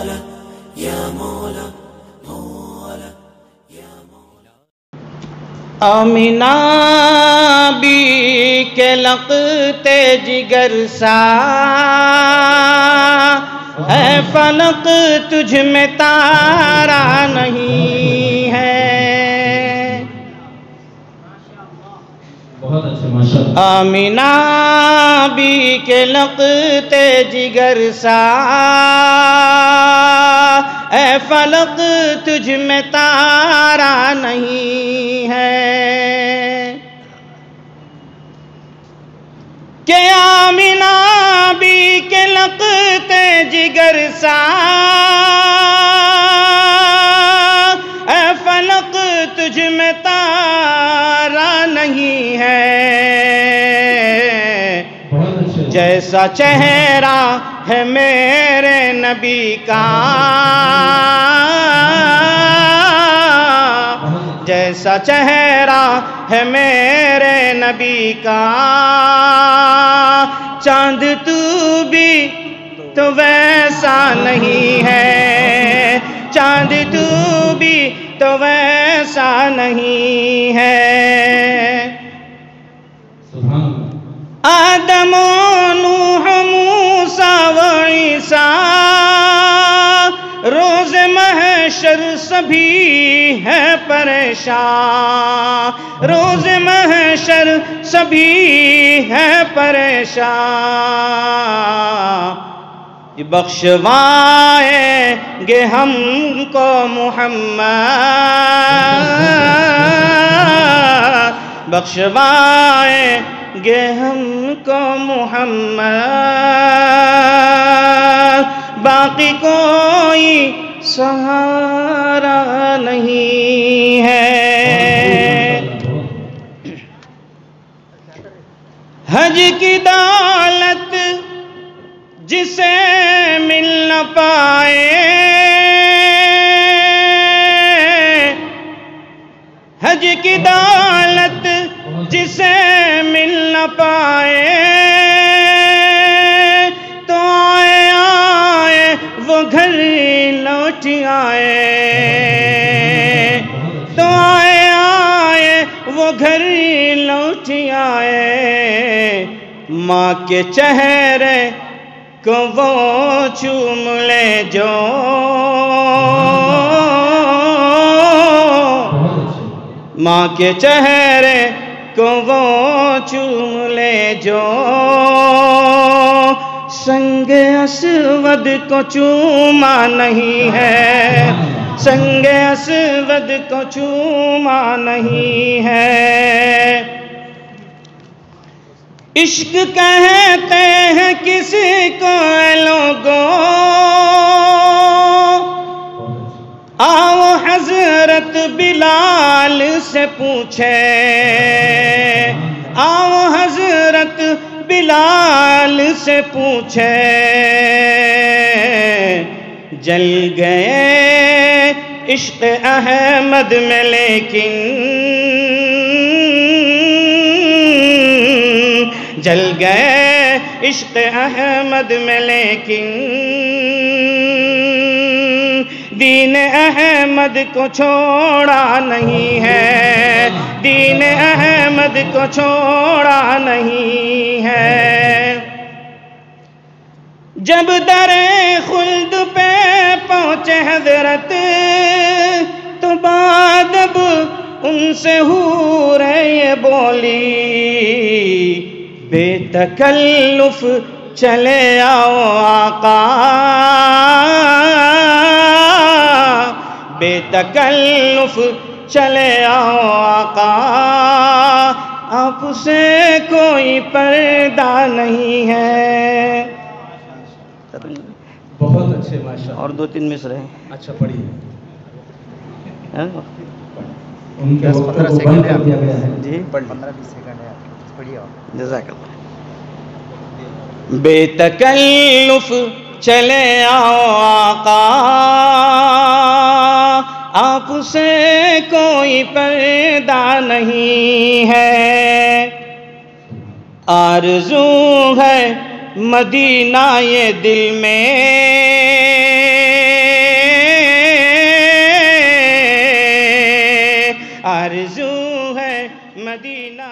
مولا یا مولا مولا یا مولا. آمینہ بی کے لقتے جگر سا اے فلق تجھ میں تارا نہیں ہے. آمینہ بی کے لقتے جگر سا اے فلق تجھ میں تارا نہیں ہے. کہ آمینہ بی کے لقتے جگر سا اے فلق تجھ میں تارا نہیں ہے. جیسا چہرہ ہے میرے نبی کا جیسا چہرہ ہے میرے نبی کا چاند تو بھی تو ویسا نہیں ہے. چاند تو بھی تو ویسا نہیں ہے. آدم و نوح موسیٰ و عیسیٰ روز محشر سبھی ہے پریشان. روز محشر سبھی ہے پریشان. بخشوائیں گے ہم کو محمد بخشوائیں گے ہم کو محمد. باقی کوئی سہارا نہیں ہے. حج کی دولت جسے مل نہ پائے حج کی دولت جسے مل نہ پائے تو آئے آئے وہ گھر لوٹ آئے. تو آئے آئے وہ گھر لوٹ آئے. ماں کے چہرے کو وہ چوم لے جو ماں کے چہرے کو وہ چوم لے جو سنگ اسود کو چوما نہیں ہے. سنگ اسود کو چوما نہیں ہے. عشق کہتے ہیں کسی کو اے لوگوں آؤ حضرت بلال سے پوچھے. آؤ حضرت بلال سے پوچھے. جل گئے عشق احمد میں لیکن جل گئے عشق احمد میں لیکن دین احمد کو چھوڑا نہیں ہے. دین احمد کو چھوڑا نہیں ہے. جب در خلد پہ پہنچے حضرت تو بادب ان سے حور یہ بولی بے تکلف چلے آؤ آقا بے تکلف چلے آؤ آقا آپ سے کوئی پردہ نہیں ہے. بہت اچھے ماشاء. اور 2-3 مصرے ہیں. اچھا پڑھیے. ان کے 15 سیکنڈ ہے جی 15-20 سیکنڈ ہے. پڑھیے. جزاک اللہ. بے تکلف چلے آؤ آقا آپ سے کوئی پردہ نہیں ہے. آرزو ہے مدینہ یہ دل میں آرزو ہے مدینہ